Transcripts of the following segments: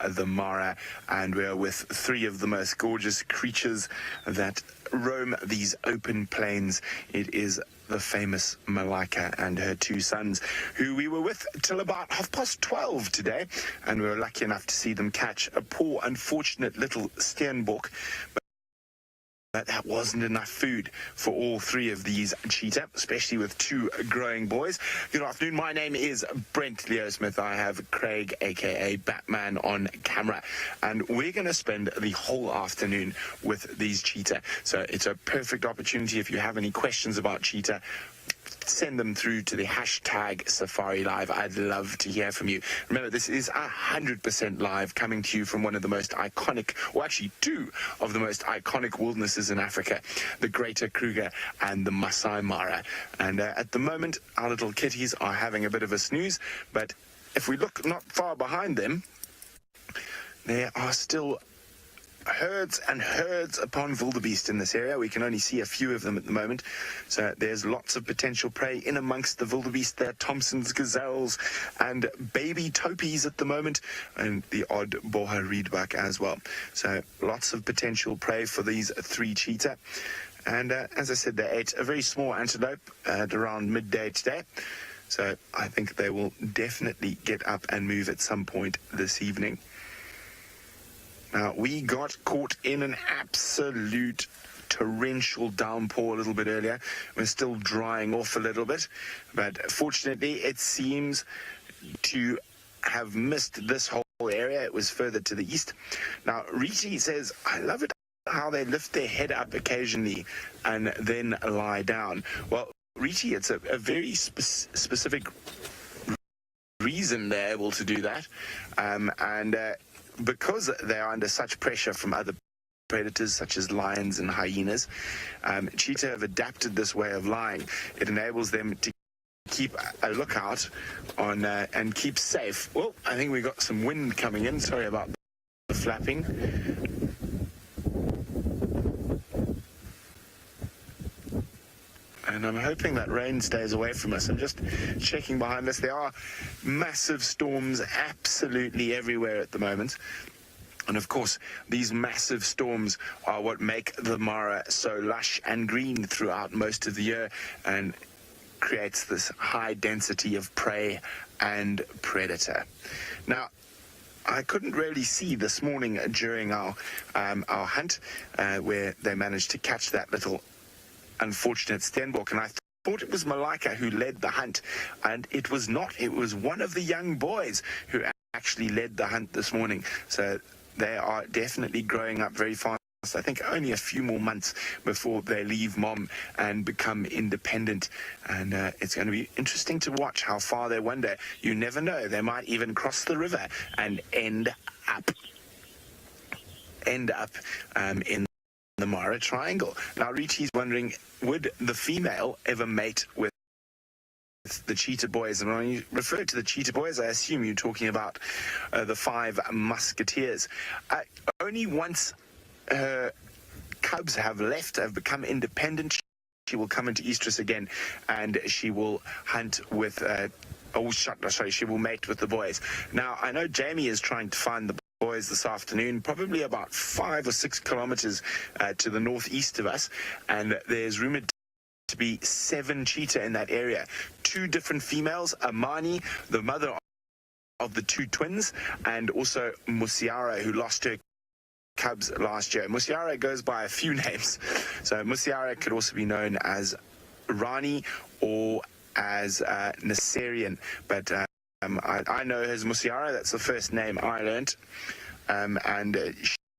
the Mara, and we're with three of the most gorgeous creatures that roam these open plains. It is the famous Malaika and her two sons, who we were with till about 12:30 today, and we were lucky enough to see them catch a poor, unfortunate little steenbok. But that wasn't enough food for all three of these cheetah, especially with two growing boys. Good afternoon. My name is Brent Leo Smith. I have Craig, a.k.a. Batman, on camera. And we're going to spend the whole afternoon with these cheetah. So it's a perfect opportunity. If you have any questions about cheetah, send them through to the hashtag #SafariLive. I'd love to hear from you. Remember, this is 100% live, coming to you from one of the most iconic, or actually two of the most iconic wildernesses in Africa, the Greater Kruger and the Masai Mara. And at the moment, our little kitties are having a bit of a snooze, but if we look not far behind them, there are still herds and herds upon wildebeest in this area. We can only see a few of them at the moment, so there's lots of potential prey in amongst the wildebeest. There are Thompson's gazelles and baby topies at the moment, and the odd boha reedbuck as well. So lots of potential prey for these three cheetah. And as I said, they ate a very small antelope at around midday today, so I think they will definitely get up and move at some point this evening. Now, we got caught in an absolute torrential downpour a little bit earlier. We're still drying off a little bit, but fortunately it seems to have missed this whole area. It was further to the east. Now, Riti says, I love it how they lift their head up occasionally and then lie down. Well, Riti, it's a very specific reason they're able to do that, because they are under such pressure from other predators such as lions and hyenas. Cheetah have adapted this way of lying. It enables them to keep a lookout on and keep safe. Well, I think we got some wind coming in. Sorry about the flapping. And I'm hoping that rain stays away from us. I'm just checking behind us. There are massive storms absolutely everywhere at the moment. And of course, these massive storms are what make the Mara so lush and green throughout most of the year, and creates this high density of prey and predator. Now, I couldn't really see this morning during our hunt where they managed to catch that little unfortunate steenbok, and I thought it was Malaika who led the hunt, and it was not. It was one of the young boys who actually led the hunt this morning. So they are definitely growing up very fast. I think only a few more months before they leave mom and become independent, and it's going to be interesting to watch how far they wander. You never know, they might even cross the river and end up in the Mara Triangle. Now, Riti's wondering, would the female ever mate with the cheetah boys? And when you refer to the cheetah boys, I assume you're talking about the 5 musketeers. Only once her cubs have become independent, she will come into estrus again, and she will hunt with she will mate with the boys. Now, I know Jamie is trying to find the boys this afternoon, probably about 5 or 6 kilometers to the northeast of us, and there's rumored to be 7 cheetah in that area. 2 different females, Amani, the mother of the 2 twins, and also Musiara, who lost her cubs last year. Musiara goes by a few names. So Musiara could also be known as Rani or as Naserian, but I know her as Musiara. That's the first name I learnt, and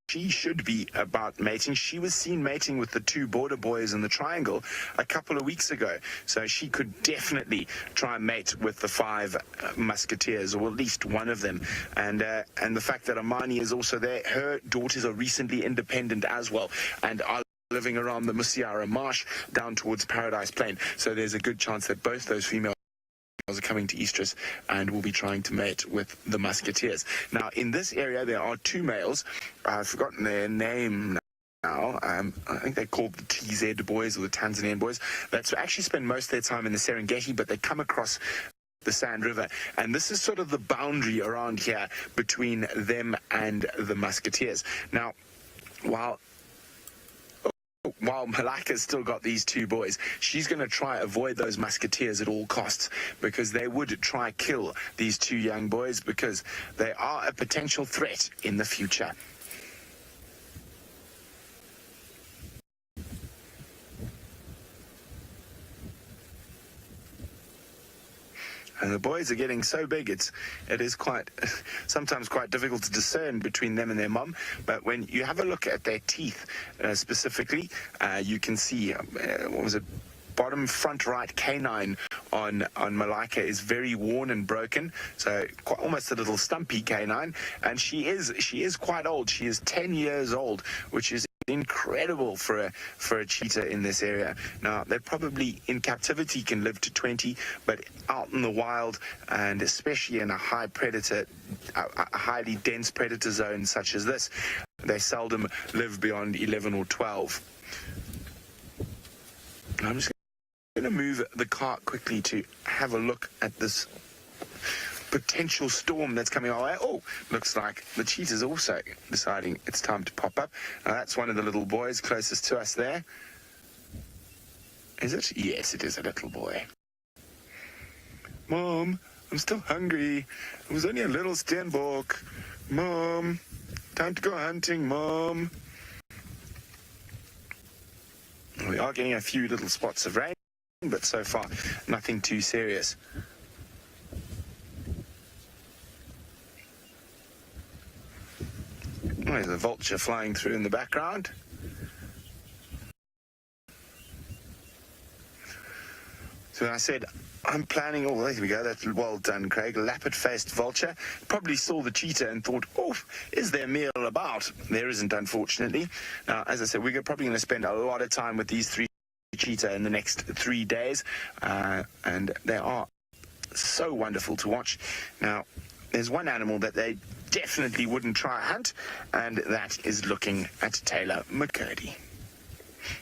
she should be about mating. She was seen mating with the 2 border boys in the triangle a couple of weeks ago, so she could definitely try and mate with the 5 musketeers, or at least one of them. And the fact that Amani is also there, her daughters are recently independent as well, and are living around the Musiara marsh down towards Paradise Plain. So there's a good chance that both those females are coming to estrus and will be trying to mate with the musketeers. Now, in this area, there are 2 males. I've forgotten their name now. I think they're called the TZ boys, or the Tanzanian boys. That actually spend most of their time in the Serengeti, but they come across the Sand River, and this is sort of the boundary around here between them and the Musketeers. Now, while Malaika's still got these two boys, she's going to try avoid those Musketeers at all costs, because they would try kill these two young boys, because they are a potential threat in the future. And the boys are getting so big, it is sometimes quite difficult to discern between them and their mom. But when you have a look at their teeth specifically, you can see, bottom front right canine on Malaika is very worn and broken, so almost a little stumpy canine. And she is quite old. She is 10 years old, which is incredible for a cheetah in this area. Now, they probably in captivity can live to 20, but out in the wild, and especially in a highly dense predator zone such as this, they seldom live beyond 11 or 12. I'm just going to move the cart quickly to have a look at this potential storm that's coming our way. Oh, looks like the cheetah's also deciding it's time to pop up. Now, that's one of the little boys closest to us there. Is it? Yes, it is a little boy. Mom, I'm still hungry. It was only a little steenbok. Mom, time to go hunting, Mom. We are getting a few little spots of rain, but so far, nothing too serious. Oh, there's a vulture flying through in the background. So I said, I'm planning, oh, there we go, that's well done, Craig. Lappet-faced vulture. Probably saw the cheetah and thought, oh, is there meal about? There isn't, unfortunately. Now, as I said, we're probably going to spend a lot of time with these three cheetah in the next 3 days, and they are so wonderful to watch. Now, there's one animal that they definitely wouldn't try hunt, and that is looking at Taylor McCurdy.